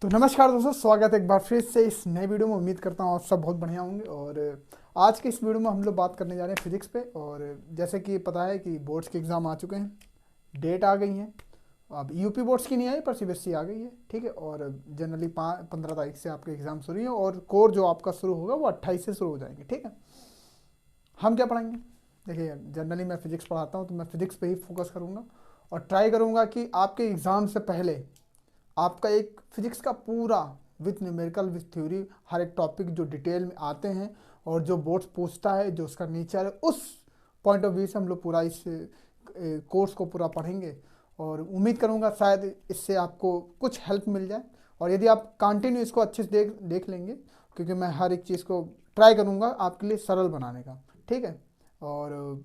तो नमस्कार दोस्तों, स्वागत है एक बार फिर से इस नए वीडियो में। उम्मीद करता हूँ आप सब बहुत बढ़िया होंगे। और आज के इस वीडियो में हम लोग बात करने जा रहे हैं फिजिक्स पे। और जैसे कि पता है कि बोर्ड्स के एग्ज़ाम आ चुके हैं, डेट आ गई हैं। अब यूपी बोर्ड्स की नहीं आई पर सीबीएसई आ गई है, ठीक है। और जनरली 15 तारीख से आपके एग्ज़ाम शुरू हैं और कोर जो आपका शुरू होगा वो 28 से शुरू हो जाएंगे, ठीक है। हम क्या पढ़ाएंगे? देखिए, जनरली मैं फिजिक्स पढ़ाता हूँ तो मैं फिजिक्स पे ही फोकस करूँगा और ट्राई करूँगा कि आपके एग्ज़ाम से पहले आपका एक फिजिक्स का पूरा विथ न्यूमेरिकल विथ थ्योरी हर एक टॉपिक जो डिटेल में आते हैं और जो बोर्ड्स पूछता है, जो उसका नेचर है, उस पॉइंट ऑफ व्यू से हम लोग पूरा इस कोर्स को पूरा पढ़ेंगे। और उम्मीद करूँगा शायद इससे आपको कुछ हेल्प मिल जाए। और यदि आप कंटिन्यू इसको अच्छे से देख लेंगे, क्योंकि मैं हर एक चीज़ को ट्राई करूँगा आपके लिए सरल बनाने का, ठीक है। और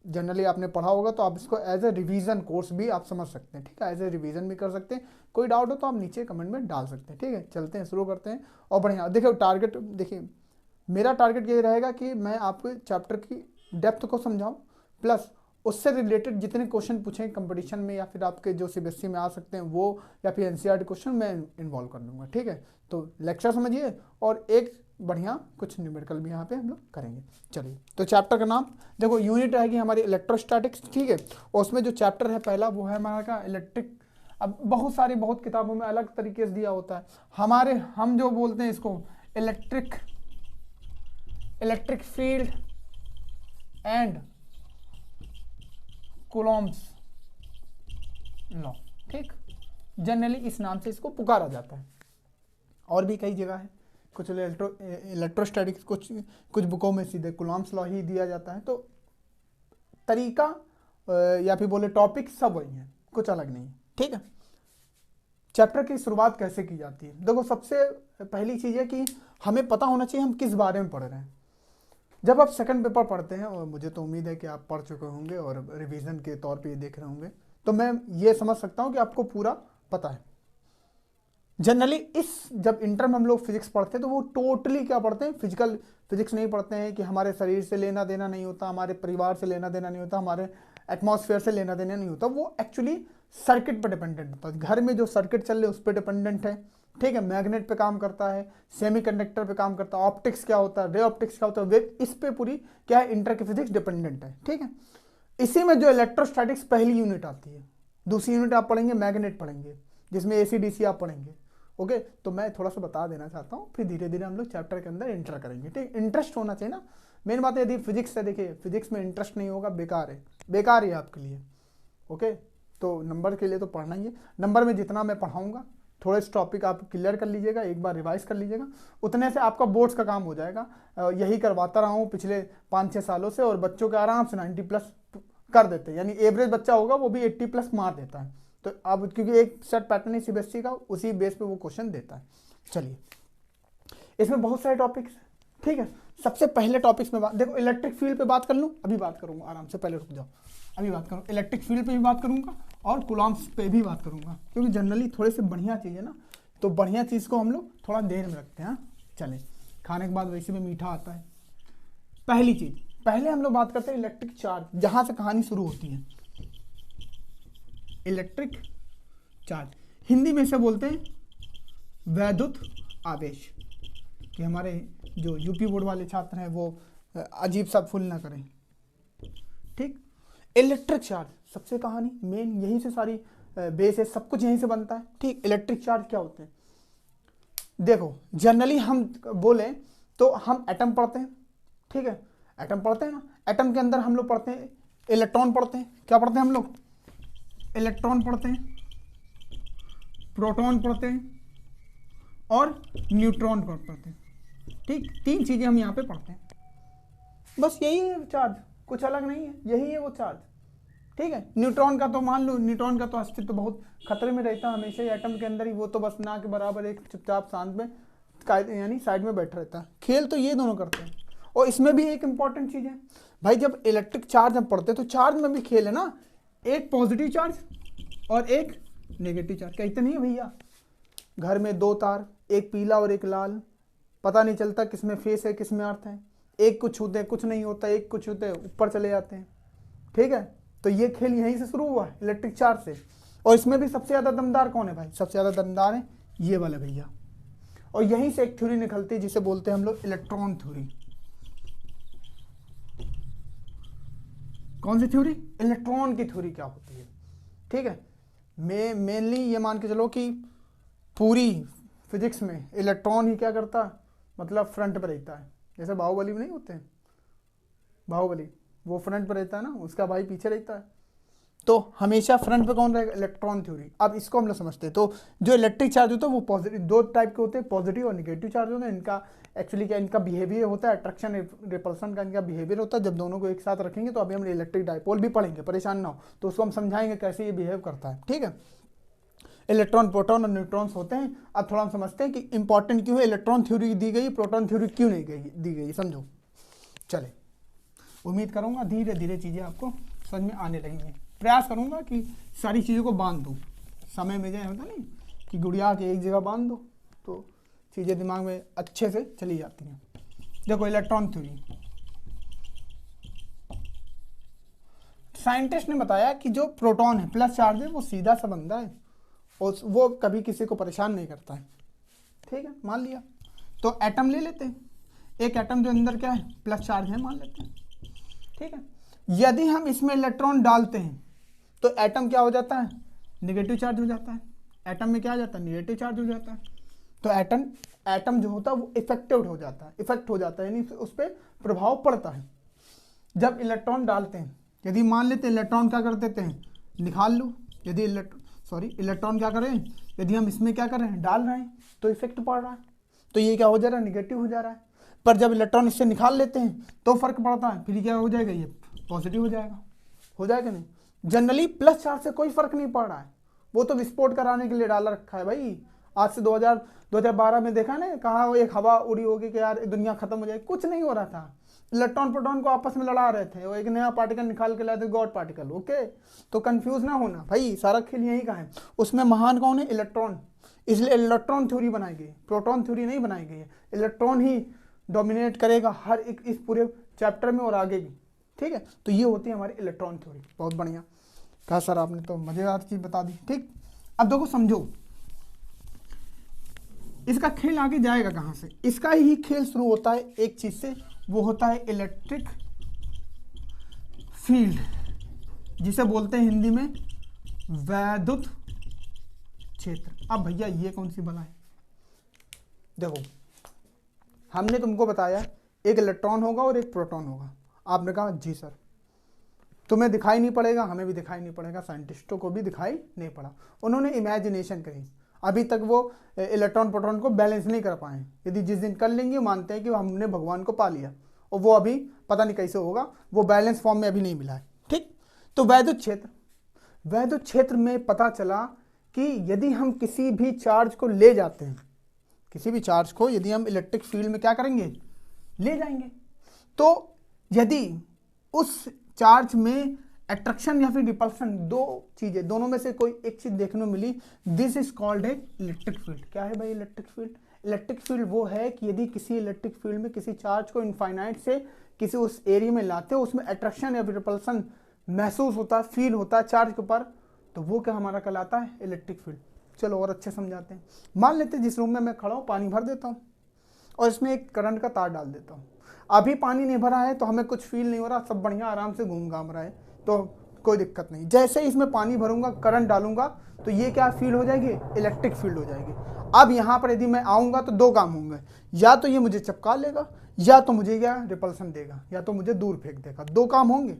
जनरली आपने पढ़ा होगा तो आप इसको एज ए रिवीजन कोर्स भी आप समझ सकते हैं, ठीक है। एज ए रिवीजन भी कर सकते हैं। कोई डाउट हो तो आप नीचे कमेंट में डाल सकते हैं, ठीक है। चलते हैं, शुरू करते हैं। और बढ़िया देखिए, टारगेट देखिए, मेरा टारगेट ये रहेगा कि मैं आपको चैप्टर की डेप्थ को समझाऊं, प्लस उससे रिलेटेड जितने क्वेश्चन पूछें कंपटीशन में या फिर आपके जो सीबीएसई में आ सकते हैं वो, या फिर एनसीईआरटी क्वेश्चन मैं इन्वॉल्व कर लूँगा, ठीक है। तो लेक्चर समझिए और एक बढ़िया कुछ न्यूमेरिकल भी यहाँ पे हम लोग करेंगे। चलिए, तो चैप्टर का नाम देखो, यूनिट रहेगी हमारी इलेक्ट्रोस्टैटिक्स, ठीक है। और उसमें जो चैप्टर है पहला वो है हमारा का इलेक्ट्रिक। अब बहुत किताबों में अलग तरीके से दिया होता है। हम जो बोलते हैं इसको electric field and Coulomb's law, ठीक। जनरली इस नाम से इसको पुकारा जाता है। और भी कई जगह है, कुछ इलेक्ट्रोस्टैटिक्स, कुछ बुकों में सीधे कूलॉम्स लॉ ही दिया जाता है। तो तरीका या फिर बोले टॉपिक सब वही है, कुछ अलग नहीं है, ठीक है। चैप्टर की शुरुआत कैसे की जाती है? देखो, सबसे पहली चीज़ है कि हमें पता होना चाहिए हम किस बारे में पढ़ रहे हैं। जब आप सेकंड पेपर पढ़ते हैं, और मुझे तो उम्मीद है कि आप पढ़ चुके होंगे और रिवीजन के तौर पे देख रहे होंगे, तो मैं ये समझ सकता हूँ कि आपको पूरा पता है। जनरली जब इंटर में हम लोग फिजिक्स पढ़ते हैं तो वो टोटली क्या पढ़ते हैं? फिजिकल फिजिक्स नहीं पढ़ते हैं कि हमारे शरीर से लेना देना नहीं होता, हमारे परिवार से लेना देना नहीं होता, हमारे एटमॉस्फेयर से लेना देना नहीं होता। वो एक्चुअली सर्किट पर डिपेंडेंट होता है। घर में जो सर्किट चल रहे उस पर डिपेंडेंट है, ठीक है। मैग्नेट पे काम करता है, सेमीकंडक्टर पे काम करता है, ऑप्टिक्स क्या होता है, रे ऑप्टिक्स क्या होता है, वेव, इस पे पूरी क्या है, इंटर की फिजिक्स डिपेंडेंट है, ठीक है। इसी में जो इलेक्ट्रोस्टैटिक्स पहली यूनिट आती है, दूसरी यूनिट आप पढ़ेंगे मैग्नेट पढ़ेंगे, जिसमें एसी डीसी आप पढ़ेंगे, ओके। तो मैं थोड़ा सा बता देना चाहता हूँ, फिर धीरे धीरे हम लोग चैप्टर के अंदर इंटर करेंगे, ठीक। इंटरेस्ट होना चाहिए ना, मेन बात है। यदि फिजिक्स है, देखिए फिजिक्स में इंटरेस्ट नहीं होगा, बेकार है आपके लिए, ओके। तो नंबर के लिए तो पढ़ना ही है। नंबर में जितना मैं पढ़ाऊंगा, थोड़े से टॉपिक आप क्लियर कर लीजिएगा, एक बार रिवाइज कर लीजिएगा, उतने से आपका बोर्ड्स का काम हो जाएगा। यही करवाता रहा हूँ पिछले 5-6 सालों से, और बच्चों के आराम से 90+ कर देते हैं। यानी एवरेज बच्चा होगा वो भी 80+ मार देता है। तो अब क्योंकि एक सेट पैटर्न है सीबीएसई का, उसी बेस पे वो क्वेश्चन देता है। चलिए, इसमें बहुत सारे टॉपिक्स, ठीक है। सबसे पहले टॉपिक्स में देखो, इलेक्ट्रिक फील्ड पे बात कर लूँ, अभी बात करूँगा, आराम से, पहले रुक जाओ, अभी बात करूँ। इलेक्ट्रिक फील्ड पे भी बात करूँगा और कूलॉम्स पे भी बात करूँगा, क्योंकि जनरली थोड़े से बढ़िया चीज़ है ना, तो बढ़िया चीज़ को हम लोग थोड़ा देर में रखते हैं। चले, खाने के बाद वैसे भी मीठा आता है। पहली चीज़, पहले हम लोग बात करते हैं इलेक्ट्रिक चार्ज, जहाँ से कहानी शुरू होती है। इलेक्ट्रिक चार्ज हिंदी में से बोलते हैं वैद्युत आवेश, कि हमारे जो यूपी बोर्ड वाले छात्र हैं वो अजीब सा फुल ना करें, ठीक। इलेक्ट्रिक चार्ज सबसे कहानी मेन यहीं से सारी बेस है, सब कुछ यहीं से बनता है, ठीक। इलेक्ट्रिक चार्ज क्या होते हैं? देखो, जनरली हम बोले तो हम एटम पढ़ते हैं, ठीक है। एटम पढ़ते हैं ना, एटम के अंदर हम लोग पढ़ते हैं इलेक्ट्रॉन पढ़ते हैं। क्या पढ़ते हैं हम लोग? इलेक्ट्रॉन पढ़ते हैं, प्रोटॉन पढ़ते हैं और न्यूट्रॉन पढ़ते हैं, ठीक। 3 चीजें हम यहाँ पे पढ़ते हैं, बस यही है चार्ज, कुछ अलग नहीं है, यही है वो चार्ज, ठीक है। न्यूट्रॉन का तो मान लो, न्यूट्रॉन का तो अस्तित्व तो बहुत खतरे में रहता है हमेशा ही एटम के अंदर ही, वो तो बस ना के बराबर एक चुपचाप शांत में यानी साइड में बैठा रहता है। खेल तो ये दोनों करते हैं। और इसमें भी एक इंपॉर्टेंट चीज है भाई, जब इलेक्ट्रिक चार्ज हम पढ़ते हैं तो चार्ज में भी खेल है ना, एक पॉजिटिव चार्ज और एक नेगेटिव चार्ज। कहते नहीं है भैया, घर में 2 तार, एक पीला और एक लाल, पता नहीं चलता किसमें फेस है किसमें अर्थ है, एक कुछ छूते हैं कुछ नहीं होता, एक कुछ छूते ऊपर चले जाते हैं, ठीक है। तो ये खेल यहीं से शुरू हुआ है, इलेक्ट्रिक चार्ज से। और इसमें भी सबसे ज़्यादा दमदार कौन है भाई? सबसे ज़्यादा दमदार है ये वाला भैया। और यहीं से एक थ्योरी निकलती है जिसे बोलते हैं हम लोग इलेक्ट्रॉन थ्योरी। कौन सी थ्योरी? इलेक्ट्रॉन की थ्योरी क्या होती है, ठीक है। मेनली ये मान के चलो कि पूरी फिजिक्स में इलेक्ट्रॉन ही क्या करता है, मतलब फ्रंट पर रहता है। जैसे बाहुबली में नहीं होते हैं, बाहुबली वो फ्रंट पर रहता है ना, उसका भाई पीछे रहता है। तो हमेशा फ्रंट पे कौन रहेगा? Electron theory. अब इसको हम लोग समझते हैं। तो जो इलेक्ट्रिक चार्ज होता है वो पॉजिटिव, दो टाइप के होते हैं, पॉजिटिव और निगेटिव चार्ज होते हैं। इनका एक्चुअली क्या, इनका बिहेवियर होता है, अट्रैक्शन रिपल्सन का इनका बिहेवियर होता है। जब दोनों को एक साथ रखेंगे तो अभी हम इलेक्ट्रिक डाइपोल भी पढ़ेंगे, परेशान ना हो, तो उसको हम समझाएंगे कैसे ये बिहेव करता है, ठीक है। इलेक्ट्रॉन, प्रोटॉन और न्यूट्रॉन्स होते हैं। अब थोड़ा हम समझते हैं कि इंपॉर्टेंट क्यों है, इलेक्ट्रॉन थ्योरी दी गई, प्रोटॉन थ्योरी क्यों नहीं दी गई, समझो। चले, उम्मीद करूंगा धीरे धीरे चीज़ें आपको समझ में आने लगेंगी। प्रयास करूंगा कि सारी चीज़ों को बांध दूँ, समय में जाए होता नहीं कि गुड़िया के एक जगह बांध दो तो चीज़ें दिमाग में अच्छे से चली जाती हैं। देखो इलेक्ट्रॉन थ्योरी, साइंटिस्ट ने बताया कि जो प्रोटॉन है, प्लस चार्ज है, वो सीधा सा बंदा है और वो कभी किसी को परेशान नहीं करता है, ठीक है, मान लिया। तो एटम ले लेते हैं, एक एटम जो अंदर क्या है, प्लस चार्ज है मान लेते हैं, ठीक है। यदि हम इसमें इलेक्ट्रॉन डालते हैं तो एटम क्या हो जाता है, निगेटिव चार्ज हो जाता है। एटम में क्या आ जाता है, निगेटिव चार्ज हो जाता है। तो एटम जो होता है वो इफेक्टिव हो जाता है, इफेक्ट हो जाता है, यानी उस पर प्रभाव पड़ता है। जब इलेक्ट्रॉन डालते हैं, यदि मान लेते हैं इलेक्ट्रॉन क्या कर देते हैं, निकाल लो, यदि इलेक्ट्रॉन क्या करें, यदि हम इसमें क्या कर रहे हैं, डाल रहे हैं, तो इफेक्ट पड़ रहा है, तो ये क्या हो जा रहा है, निगेटिव हो जा रहा है। पर जब इलेक्ट्रॉन इससे निकाल लेते हैं तो फर्क पड़ता है, फिर क्या हो जाएगा, ये पॉजिटिव हो जाएगा नहीं। जनरली प्लस चार्ज से कोई फर्क नहीं पड़ रहा है, वो तो विस्फोट कराने के लिए डाला रखा है भाई। आज से 2012 में देखा ना, कहा एक हवा उड़ी होगी कि यार दुनिया खत्म हो जाएगी, कुछ नहीं हो रहा था। इलेक्ट्रॉन प्रोटॉन को आपस में लड़ा रहे थे, वो एक नया पार्टिकल निकाल के लाए थे, गॉड पार्टिकल, ओके। तो कंफ्यूज ना होना भाई, सारा खेल यही का है। उसमें महान कौन है, इलेक्ट्रॉन, इसलिए इलेक्ट्रॉन थ्योरी बनाई गई, प्रोटॉन थ्योरी नहीं बनाई गई है। इलेक्ट्रॉन ही डोमिनेट करेगा हर एक इस पूरे चैप्टर में और आगे भी, ठीक है। तो ये होती है हमारी इलेक्ट्रॉन थ्योरी। बहुत बढ़िया कहा सर आपने, तो मजेदार चीज बता दी, ठीक। अब देखो समझो, इसका खेल आगे जाएगा कहां से, इसका ही खेल शुरू होता है एक चीज से, वो होता है इलेक्ट्रिक फील्ड, जिसे बोलते हैं हिंदी में वैद्युत क्षेत्र। अब भैया ये कौन सी बला है, देखो हमने तुमको बताया एक इलेक्ट्रॉन होगा और एक प्रोटॉन होगा, आपने कहा जी सर, तुम्हें दिखाई नहीं पड़ेगा, हमें भी दिखाई नहीं पड़ेगा, साइंटिस्टों को भी दिखाई नहीं पड़ा, उन्होंने इमेजिनेशन करी। अभी तक वो इलेक्ट्रॉन प्रोटॉन को बैलेंस नहीं कर पाए, यदि जिस दिन कर लेंगे मानते हैं कि हमने भगवान को पा लिया, और वो अभी पता नहीं कैसे होगा, वो बैलेंस फॉर्म में अभी नहीं मिला है, ठीक। तो वैद्युत क्षेत्र में पता चला कि यदि हम किसी भी चार्ज को ले जाते हैं, किसी भी चार्ज को यदि हम इलेक्ट्रिक फील्ड में क्या करेंगे, ले जाएंगे, तो यदि उस चार्ज में अट्रैक्शन या फिर रिपल्सन, दो चीजें, दोनों में से कोई एक चीज देखने को मिली, this is called a electric field. क्या है भाई इलेक्ट्रिक फील्ड? इलेक्ट्रिक फील्ड वो है कि यदि किसी इलेक्ट्रिक फील्ड में किसी चार्ज को इनफाइनाइट से किसी उस एरिया में लाते हो, उसमें अट्रैक्शन या फिर रिपल्सन महसूस होता है, फील होता है चार्ज के ऊपर, तो वो क्या हमारा कहलाता है, इलेक्ट्रिक फील्ड। चलो और अच्छे समझाते हैं। मान लेते हैं जिस रूम में मैं खड़ा हूँ, पानी भर देता हूँ और इसमें एक करंट का तार डाल देता हूँ। अभी पानी नहीं भरा है तो हमें कुछ फील नहीं हो रहा, सब बढ़िया आराम से घूम घाम रहा है, तो कोई दिक्कत नहीं। जैसे ही इसमें पानी भरूंगा, करंट डालूंगा, तो ये क्या फील हो जाएगी, इलेक्ट्रिक फील्ड हो जाएगी। अब यहाँ पर यदि मैं आऊँगा तो दो काम होंगे, या तो ये मुझे चिपका लेगा, या तो मुझे क्या रिपल्सन देगा, या तो मुझे दूर फेंक देगा, दो काम होंगे।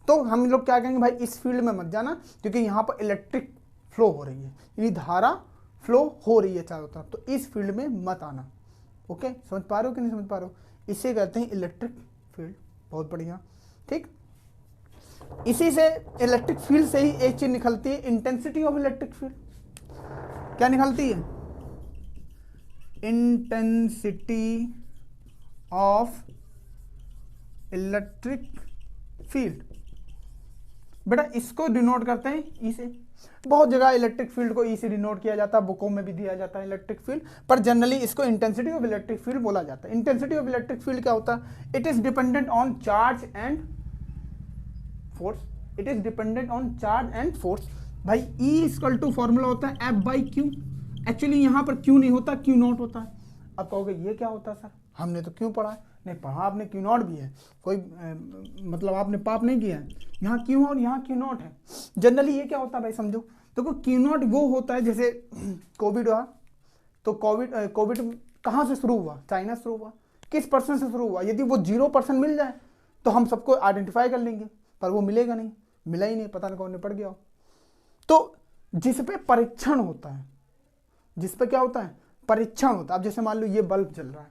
तो हम लोग क्या कहेंगे, भाई इस फील्ड में मत जाना, क्योंकि यहाँ पर इलेक्ट्रिक फ्लो हो रही है, यानी धारा फ्लो हो रही है चारों तरफ, तो इस फील्ड में मत आना। ओके, समझ पा रहे हो कि नहीं समझ पा रहे हो? इसे कहते हैं इलेक्ट्रिक फील्ड। बहुत बढ़िया, ठीक। इसी से इलेक्ट्रिक फील्ड से ही एक चीज निकलती है, इंटेंसिटी ऑफ इलेक्ट्रिक फील्ड। क्या निकलती है? Intensity of electric field. बेटा इसको डिनोट करते हैं ई से। बहुत जगह इलेक्ट्रिक फील्ड को ई से डिनोट किया जाता है, बुकों में भी दिया जाता है इलेक्ट्रिक फील्ड, पर जनरली इसको इंटेंसिटी ऑफ इलेक्ट्रिक फील्ड बोला जाता है। इंटेंसिटी ऑफ इलेक्ट्रिक फील्ड क्या होता है? It is dependent on charge and force. It is dependent on charge and force. भाई ई इक्वल टू फॉर्मूला होता है एफ बाई क्यू। एक्चुअली यहाँ पर क्यू नहीं होता, क्यू नॉट होता है। अब कहोगे ये क्या होता है सर, हमने तो क्यों पढ़ा है? नहीं पढ़ा आपने, क्यू नॉट भी है, कोई मतलब आपने पाप नहीं किया है। यहाँ क्यू और यहाँ क्यू नॉट है। जनरली ये क्या होता है भाई समझो, देखो क्यू नॉट वो होता है जैसे कोविड हुआ, तो कोविड कहाँ से शुरू हुआ? चाइना से शुरू हुआ। किस परसेंट से शुरू हुआ? यदि वो 0% मिल जाए तो हम सबको आइडेंटिफाई कर लेंगे, पर वो मिलेगा नहीं, मिला ही नहीं, पता नहीं कौन निपट गया हो। तो जिस पे परीक्षण होता है, जिस पे क्या होता है? परीक्षण होता है। अब जैसे मान लो ये बल्ब जल रहा है,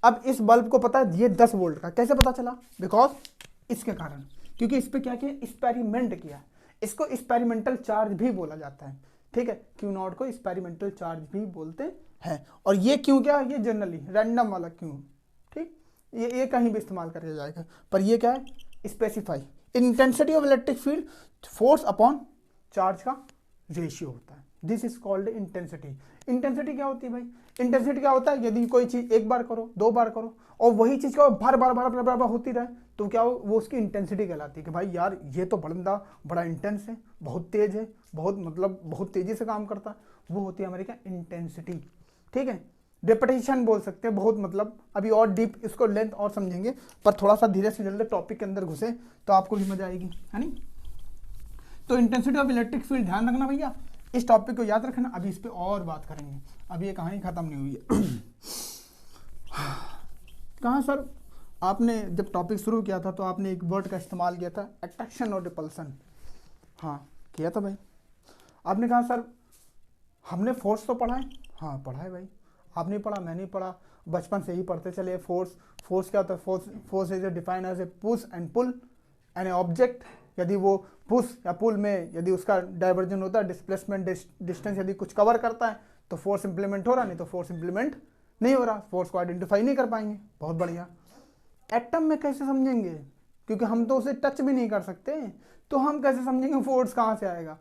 अब इस बल्ब को पता है ये 10 वोल्ट का, कैसे पता चला? बिकॉज इसके कारण, क्योंकि इस पे क्या किया? एक्सपेरिमेंट किया। इसको एक्सपेरिमेंटल चार्ज भी बोला जाता है, ठीक है। क्यू नॉट को एक्सपेरिमेंटल चार्ज भी बोलते हैं। और ये क्यों क्या? ये जनरली रैंडम वाला क्यों, ठीक, ये कहीं भी इस्तेमाल किया जाएगा। पर ये क्या है? Specify intensity of electric field force upon charge का रेशियो होता है। This is called intensity. Intensity क्या होती है भाई? इंटेंसिटी क्या होता है? यदि कोई चीज एक बार करो, 2 बार करो, और वही चीज का बार बार होती रहे, तो क्या हो? वो उसकी इंटेंसिटी कहलाती है कि भाई यार ये तो बड़ा इंटेंस है, बहुत तेज है, बहुत मतलब बहुत तेजी से काम करता है, वो होती है हमारी क्या? इंटेंसिटी, ठीक है। रेपिटेशन बोल सकते हैं, बहुत मतलब अभी और डीप इसको लेंथ और समझेंगे, पर थोड़ा सा धीरे से जल्दी टॉपिक के अंदर घुसे तो आपको भी मजा आएगी, है नहीं। तो इंटेंसिटी ऑफ इलेक्ट्रिक फील्ड ध्यान रखना भैया, इस टॉपिक को याद रखना। अभी इस पे और बात करेंगे, अभी ये कहानी खत्म नहीं हुई है। कहाँ सर आपने जब टॉपिक शुरू किया था तो आपने एक वर्ड का इस्तेमाल किया था, अट्रैक्शन और रिपल्सन। हाँ किया था भाई। आपने कहा सर हमने फोर्स तो पढ़ा है। हाँ पढ़ा है भाई, आपने पढ़ा, मैं नहीं पढ़ा, बचपन से ही पढ़ते चले। फोर्स क्या होता है? Force is defined as a push and pull on a object. यदि वो पुश या पुल में यदि उसका डाइवर्जन होता है, डिस्प्लेसमेंट डिस्टेंस यदि कुछ कवर करता है तो फोर्स इंप्लीमेंट हो रहा, नहीं तो फोर्स इंप्लीमेंट नहीं हो रहा, फोर्स को आइडेंटिफाई नहीं कर पाएंगे। बहुत बढ़िया। एटम में कैसे समझेंगे? क्योंकि हम तो उसे टच भी नहीं कर सकते, तो हम कैसे समझेंगे फोर्स कहाँ से आएगा?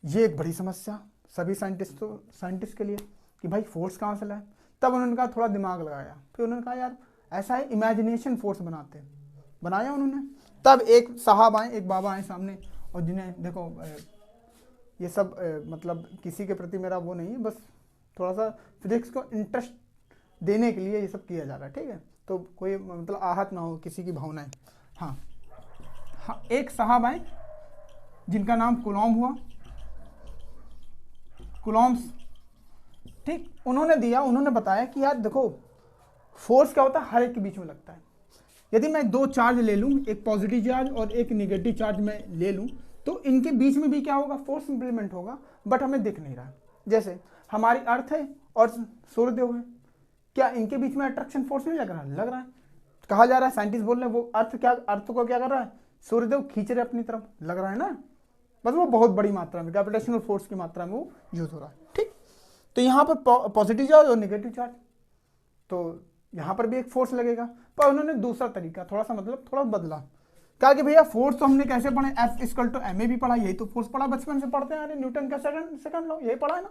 ये एक बड़ी समस्या सभी साइंटिस्ट के लिए कि भाई फोर्स कहाँ से लाए। तब उन्होंने कहा, थोड़ा दिमाग लगाया, फिर उन्होंने कहा यार ऐसा है, इमेजिनेशन फोर्स बनाया उन्होंने। तब एक साहब आए, एक बाबा आए सामने, और जिन्हें देखो ये सब मतलब किसी के प्रति मेरा वो नहीं है, बस थोड़ा सा फिजिक्स को इंटरेस्ट देने के लिए ये सब किया जा रहा है, ठीक है। तो कोई मतलब आहत ना हो किसी की भावनाएं। हाँ हाँ, एक साहब आए जिनका नाम कुलॉम हुआ, कुलॉम्स, ठीक। उन्होंने बताया कि यार देखो फोर्स क्या होता है, हर एक के बीच में लगता है। यदि मैं 2 चार्ज ले लूँ, एक पॉजिटिव चार्ज और एक निगेटिव चार्ज मैं ले लूँ, तो इनके बीच में भी क्या होगा? फोर्स इंप्लीमेंट होगा, बट हमें दिख नहीं रहा। जैसे हमारी अर्थ है और सूर्यदेव है, क्या इनके बीच में अट्रैक्शन फोर्स नहीं लग रहा है? लग रहा है। कहा जा रहा है, साइंटिस्ट बोल रहे हैं वो अर्थ को क्या कर रहा है? सूर्यदेव खींच रहे अपनी तरफ, लग रहा है ना। बस वो बहुत बड़ी मात्रा में ग्रेविटेशनल फोर्स की मात्रा में वो यूज हो रहा है, ठीक। तो यहाँ पर पॉजिटिव चार्ज और निगेटिव चार्ज, तो यहाँ पर भी एक फोर्स लगेगा, पर उन्होंने दूसरा तरीका थोड़ा बदला। कहा कि भैया फोर्स तो हमने कैसे पढ़े, F इक्वल टू ma भी पढ़ा, यही तो फोर्स पढ़ा, बचपन से पढ़ते हैं, अरे न्यूटन का सेकंड लॉ यही पढ़ा है ना।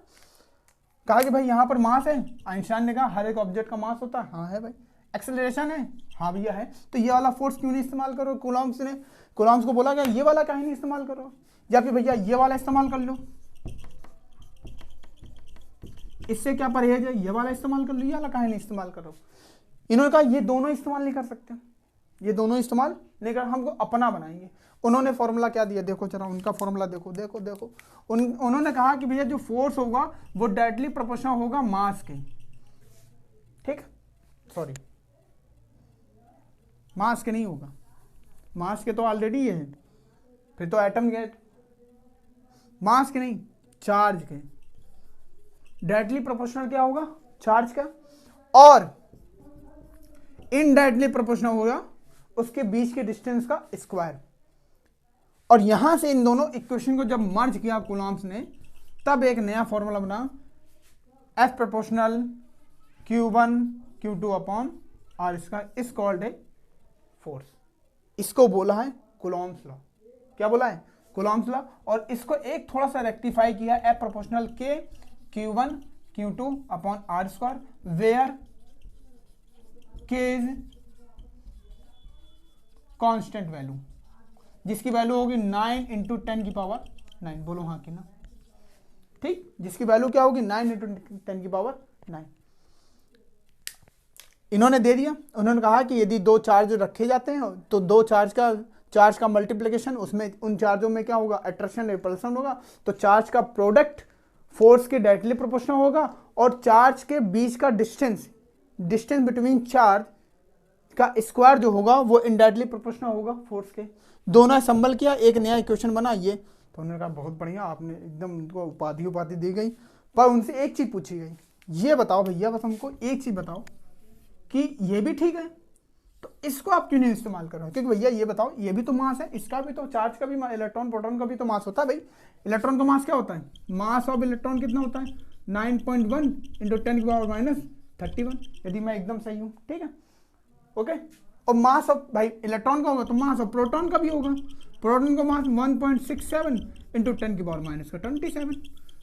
कहा कि भाई यहाँ पर मास है, आइंस्टाइन ने कहा हर एक ऑब्जेक्ट का मास होता है, हाँ है भाई। एक्सेलरेशन है, हाँ भैया है, तो ये वाला फोर्स क्यों नहीं इस्तेमाल करो? कुलॉम्स को बोला गया ये वाला काहे नहीं इस्तेमाल करो, या फिर भैया ये वाला इस्तेमाल कर लो, इससे क्या परहेज है, ये वाला इस्तेमाल कर लो, ये वाला काहे नहीं इस्तेमाल करो। इन्होंने कहा ये दोनों इस्तेमाल नहीं कर सकते, ये दोनों इस्तेमाल नहीं कर, हमको अपना बनाएंगे। उन्होंने फॉर्मूला क्या दिया, देखो जरा उनका फॉर्मूला देखो। उन्होंने कहा कि भैया जो फोर्स होगा वो डायरेक्टली प्रोपोर्शनल होगा मास के, ठीक, सॉरी मास के नहीं होगा, मास के तो ऑलरेडी है, फिर तो एटम के, मास के नहीं चार्ज के। डायरेक्टली प्रोपोर्शनल क्या होगा? चार्ज का, और इनडायरेक्टली प्रोपोर्शनल होगा उसके बीच के डिस्टेंस का स्क्वायर। और यहां से इन दोनों इक्वेशन को जब मर्ज किया कूलॉम्स ने, तब एक नया फॉर्मूला बना, F proportional Q1 Q2 upon R square is called a force. इसको बोला है कूलॉम्स लॉ। क्या बोला है? Coulomb's law. और इसको एक थोड़ा सा रेक्टिफाई किया, F proportional K Q1 Q2 upon R square, where K is constant value, जिसकी वैल्यू होगी 9 × 10⁹। बोलो हाँ कि ना। ठीक, जिसकी वैल्यू क्या होगी 9 इंटू 10⁹9। इन्होंने दे दिया, उन्होंने कहा कि यदि दो चार्ज रखे जाते हैं तो दो चार्ज का मल्टीप्लिकेशन, उसमें उन चार्जों में क्या होगा, अट्रैक्शन रिपल्सन होगा, तो चार्ज का प्रोडक्ट फोर्स के डायरेक्टली प्रोपोर्शनल होगा, और चार्ज के बीच का डिस्टेंस बिटवीन चार्ज का स्क्वायर जो होगा वो इनडायरेक्टली प्रोपोर्शनल होगा फोर्स के। दोनों संबल किया, एक नया इक्वेशन बना ये। तो उन्होंने कहा बहुत बढ़िया, आपने एकदम उनको उपाधि दी गई, पर उनसे एक चीज पूछी गई, ये बताओ भैया, बस हमको एक चीज बताओ कि ये भी ठीक है तो इसको आप क्यों नहीं इस्तेमाल कर रहे हो, क्योंकि भैया ये बताओ, ये भी तो मास है, इसका भी तो, चार्ज का भी, इलेक्ट्रॉन प्रोटॉन का भी तो मास होता है भाई। इलेक्ट्रॉन का मास क्या होता है, मास ऑफ इलेक्ट्रॉन कितना होता है 9.1 इंटू 10⁻31, यदि मैं एकदम सही हूँ, ठीक है, ओके। और मास ऑफ भाई इलेक्ट्रॉन का होगा तो मास ऑफ प्रोटॉन का भी होगा, प्रोटॉन का मास 1.67 इंटू 10⁻27,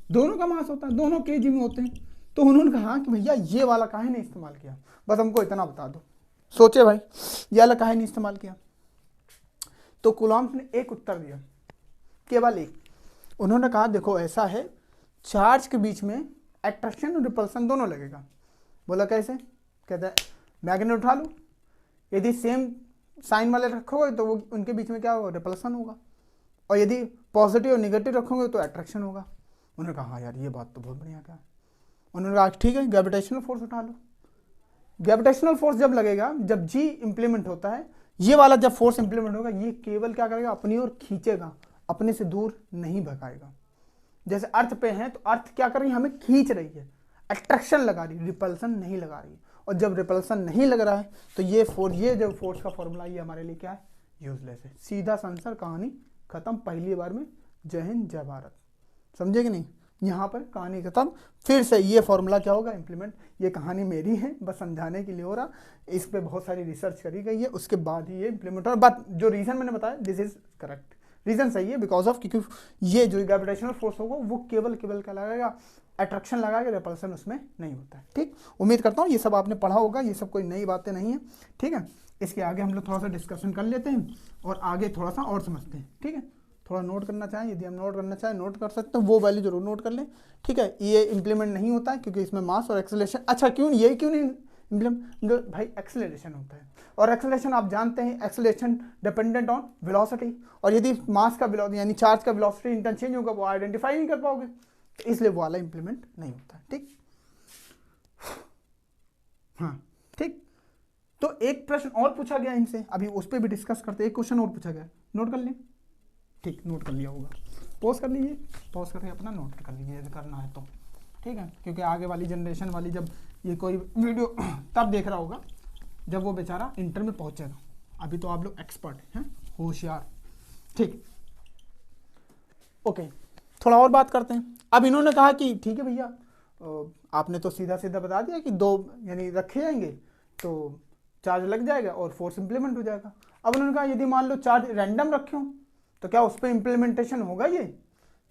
दोनों का मास होता है, दोनों केजी में होते हैं। तो उन्होंने कहा कि भैया ये वाला काहे नहीं इस्तेमाल किया, बस हमको इतना बता दो। सोचे भाई ये वाला काहे नहीं इस्तेमाल किया, तो कूलॉम्स ने एक उत्तर दिया, केवल एक। उन्होंने कहा देखो ऐसा है, चार्ज के बीच में अट्रैक्शन और रिपल्सन दोनों लगेगा। बोला कैसे, कहता है मैग्नेट उठा लो, यदि सेम साइन वाले रखोगे तो वो उनके बीच में क्या होगा, रिपल्सन होगा, और यदि पॉजिटिव और निगेटिव रखोगे तो अट्रैक्शन होगा। उन्होंने कहा हाँ यार ये बात तो बहुत बढ़िया कहा। उन्होंने कहा ठीक है ग्रेविटेशनल फोर्स उठा लो। ग्रेविटेशनल फोर्स जब लगेगा, जब जी इंप्लीमेंट होता है, ये वाला जब फोर्स इंप्लीमेंट होगा, ये केवल क्या करेगा, अपनी ओर खींचेगा, अपने से दूर नहीं भगाएगा। जैसे अर्थ पे है तो अर्थ क्या कर रही है, हमें खींच रही है, अट्रैक्शन लगा रही है, रिपल्सन नहीं लगा रही है। और जब रिपल्सन नहीं लग रहा है तो ये जो फोर्स का फॉर्मूला ये हमारे लिए क्या है, यूजलेस है। सीधा आंसर, कहानी खत्म, पहली बार में। जय हिंद जय भारत। समझे कि नहीं, यहाँ पर कहानी खत्म। फिर से ये फॉर्मूला क्या होगा, इंप्लीमेंट। ये कहानी मेरी है, बस समझाने के लिए हो रहा, इस पे बहुत सारी रिसर्च करी गई है, उसके बाद ही ये इंप्लीमेंट हो। बट जो रीजन मैंने बताया दिस इज करेक्ट, रीजन सही है, बिकॉज ऑफ, क्योंकि ये जो ग्रेविटेशनल फोर्स होगा वो केवल क्या लगाएगा, अट्रैक्शन लगाएगा, रिपल्सन उसमें नहीं होता है। ठीक, उम्मीद करता हूँ ये सब आपने पढ़ा होगा, ये सब कोई नई बातें नहीं है। ठीक है, इसके आगे हम लोग थोड़ा सा डिस्कशन कर लेते हैं और आगे थोड़ा सा और समझते हैं। ठीक है, थोड़ा नोट करना चाहें, यदि हम नोट करना चाहें नोट कर सकते हैं, वो वैल्यू जरूर नोट कर लें। ठीक है, ये इंप्लीमेंट नहीं होता है क्योंकि इसमें मास और एक्सेलरेशन, अच्छा क्यों ये क्यों नहीं इंप्लीमेंट, भाई एक्सेलरेशन होता है, और एक्सेलरेशन आप जानते हैं, एक्सेलरेशन डिपेंडेंट ऑन वेलोसिटी, और यदि मास का वेलोसिटी यानी चार्ज का वेलोसिटी इंटरचेंज होगा, वो आइडेंटिफाई नहीं कर पाओगे, तो इसलिए वो वाला इंप्लीमेंट नहीं होता है। ठीक, हाँ ठीक। तो एक प्रश्न और पूछा गया इनसे, अभी उस पर भी डिस्कस करते, एक क्वेश्चन और पूछा गया, नोट कर लें। ठीक, नोट कर लिया होगा, पॉज कर लीजिए, पॉज करके अपना नोट कर लीजिए यदि करना है तो। ठीक है, क्योंकि आगे वाली जनरेशन वाली जब ये कोई वीडियो तब देख रहा होगा जब वो बेचारा इंटर में पहुंचेगा, अभी तो आप लोग एक्सपर्ट हैं, होशियार। ठीक, ओके, थोड़ा और बात करते हैं। अब इन्होंने कहा कि ठीक है भैया, आपने तो सीधा सीधा बता दिया कि दो यानी रखे जाएंगे तो चार्ज लग जाएगा और फोर्स इंप्लीमेंट हो जाएगा। अब उन्होंने कहा यदि मान लो चार्ज रैंडम रखे हो तो क्या उस पर इंप्लीमेंटेशन होगा ये,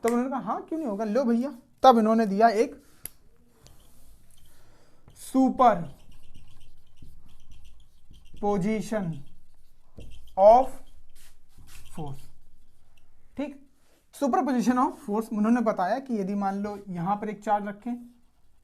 तब उन्होंने कहा हाँ क्यों नहीं होगा, लो भैया। तब इन्होंने दिया एक सुपर पोजीशन ऑफ फोर्स। ठीक, सुपर पोजीशन ऑफ फोर्स उन्होंने बताया कि यदि मान लो यहां पर एक चार्ज रखें,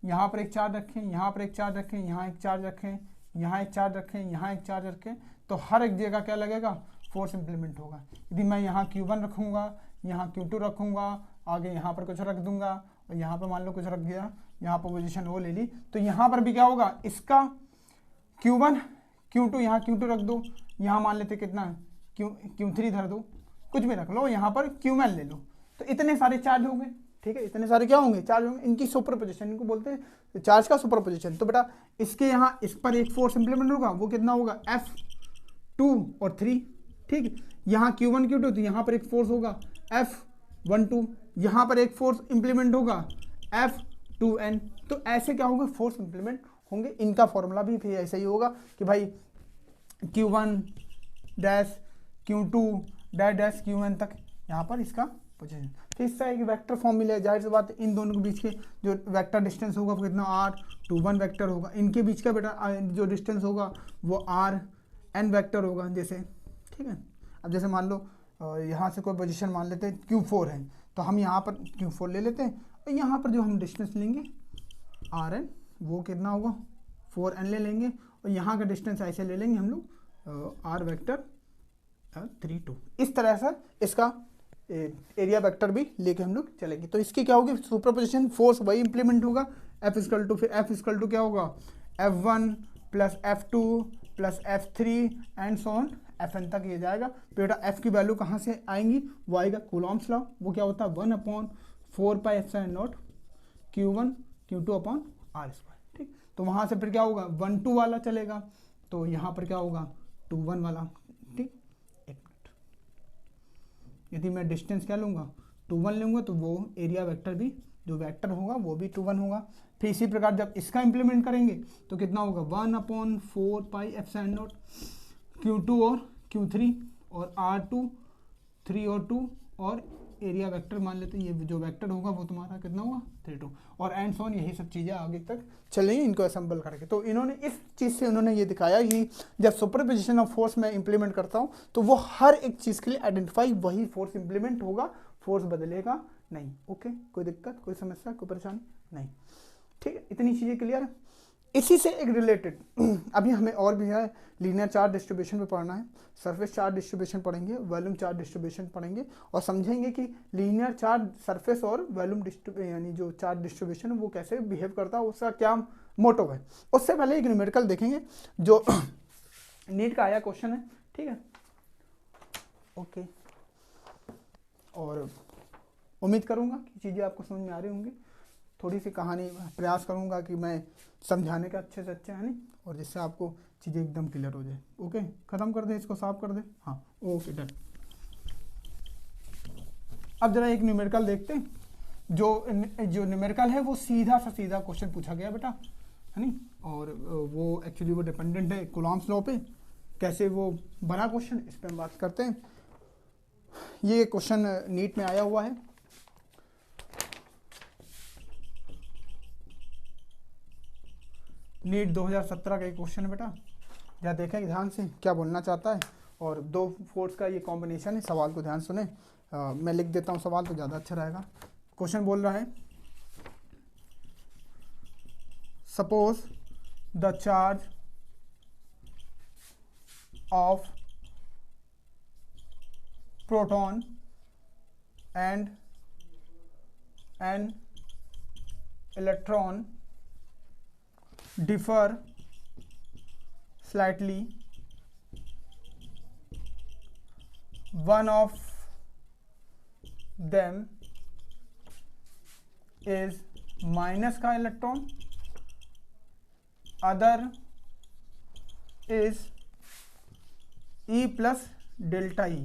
यहां पर एक चार्ज रखें, यहां पर एक चार्ज रखें, यहां एक चार्ज रखें, यहां एक चार्ज रखें, यहां एक चार्ज रखें, तो हर एक जगह क्या लगेगा, फोर्स इंप्लीमेंट होगा। यदि मैं यहाँ Q1 रखूँगा, यहाँ Q2 रखूँगा, आगे यहाँ पर कुछ रख दूंगा, और यहाँ पर मान लो कुछ रख दिया, यहाँ पर पोजीशन वो ले ली, तो यहाँ पर भी क्या होगा, इसका Q1 Q2, यहाँ Q2 रख दो, यहाँ मान लेते कितना Q3 धर दो, कुछ भी रख लो, यहाँ पर Qman ले लो, तो इतने सारे चार्ज होंगे। ठीक है, इतने सारे क्या होंगे, चार्ज होंगे, इनकी सुपर पोजीशन, इनको बोलते हैं चार्ज का सुपर पोजीशन। तो बेटा इसके यहाँ इस पर एक फोर्स इंप्लीमेंट होगा, वो कितना होगा, F2 और 3। ठीक, यहाँ Q1 Q2, तो यहाँ पर एक फोर्स होगा F12, यहाँ पर एक फोर्स इंप्लीमेंट होगा F2n। तो ऐसे क्या होगा, फोर्स इंप्लीमेंट होंगे। इनका फॉर्मूला भी फिर ऐसा ही होगा कि भाई Q1 dash Q2 dash Qn तक यहाँ पर इसका पोजीशन। फिर इससे एक वेक्टर फॉर्म मिलेगा, जाहिर सी बात इन दोनों के बीच के जो वेक्टर डिस्टेंस होगा वो कितना r21 वेक्टर होगा, इनके बीच का बेटा जो डिस्टेंस होगा वो rn वेक्टर होगा जैसे। ठीक है, अब जैसे मान लो यहाँ से कोई पोजीशन मान लेते हैं Q4 है, तो हम यहाँ पर Q4 ले लेते हैं और यहाँ पर जो हम डिस्टेंस लेंगे आर एन वो कितना होगा 4n ले लेंगे, और यहाँ का डिस्टेंस ऐसे ले लेंगे हम लोग आर वेक्टर 3 2। इस तरह से इसका एरिया वेक्टर भी लेके हम लोग चलेंगे। तो इसकी क्या होगी सुपरपोजिशन, फोर्स वही इंप्लीमेंट होगा, एफ इक्वल टू, फिर एफ इक्वल टू क्या होगा F1 plus F2 plus F3 and so on Fn तक ये जाएगा। बेटा F की वैल्यू कहाँ से आएंगी, वो आएगा कूलॉम्स लॉ, वो क्या होता है 1/4πε0 Q1 Q2 upon R square. ठीक, तो वहाँ से फिर क्या होगा 1 2 वाला चलेगा, तो यहाँ पर क्या होगा 2 1 वाला। ठीक, एक मिनट, यदि मैं डिस्टेंस क्या लूँगा 2 1 लूँगा तो वो एरिया वेक्टर भी जो वेक्टर होगा वो भी 2 1 होगा। फिर इसी प्रकार जब इसका इंप्लीमेंट करेंगे तो कितना होगा 1/4πε0 Q2 और Q3 और R2 3 और 2 और एरिया वेक्टर मान लेते हैं, ये जो वेक्टर होगा वो तुम्हारा कितना होगा 3 2 और एंड सो ऑन, यही सब चीज़ें आगे तक चलेंगी इनको असेंबल करके। तो इन्होंने इस चीज़ से उन्होंने ये दिखाया कि जब सुपरपोजिशन ऑफ फोर्स में इंप्लीमेंट करता हूँ तो वो हर एक चीज़ के लिए आइडेंटिफाई वही फोर्स इंप्लीमेंट होगा, फोर्स बदलेगा नहीं। ओके, कोई दिक्कत, कोई समस्या, कोई परेशानी नहीं। ठीक है, इतनी चीज़ें क्लियर है। इसी से एक रिलेटेड अभी हमें और भी है, लीनियर चार्ज डिस्ट्रीब्यूशन पे पढ़ना है, सरफेस चार्ज डिस्ट्रीब्यूशन पढ़ेंगे, वॉल्यूम चार्ज डिस्ट्रीब्यूशन पढ़ेंगे और समझेंगे कि लीनियर चार्ज सरफेस और वॉल्यूम यानी जो चार्ज डिस्ट्रीब्यूशन है वो कैसे बिहेव करता है, उसका क्या मोटो है। उससे पहले एक न्यूमेरिकल देखेंगे जो नीट का आया क्वेश्चन है। ठीक है, ओके, और उम्मीद करूँगा कि चीज़ें आपको समझ में आ रही होंगी। थोड़ी सी कहानी प्रयास करूँगा कि मैं समझाने का अच्छे से अच्छा है नहीं, और जिससे आपको चीज़ें एकदम क्लियर हो जाए। ओके, ख़त्म कर दें, इसको साफ कर दें। हाँ, ओके, डन। अब जरा एक न्यूमेरिकल देखते हैं। जो न्यूमेरिकल है वो सीधा सा सीधा क्वेश्चन पूछा गया बेटा, है नहीं, और वो एक्चुअली वो डिपेंडेंट है कूलॉम्स लॉ पे। कैसे वो बना क्वेश्चन, इस पर हम बात करते हैं। ये क्वेश्चन नीट में आया हुआ है। नीट 2017 का एक क्वेश्चन है बेटा, जहाँ देखें ध्यान से क्या बोलना चाहता है, और दो फोर्स का ये कॉम्बिनेशन है। सवाल को ध्यान सुने, मैं लिख देता हूँ सवाल तो ज़्यादा अच्छा रहेगा। क्वेश्चन बोल रहा है, suppose the charge of proton and an electron differ slightly. One of them is minus का electron, other is E plus delta E.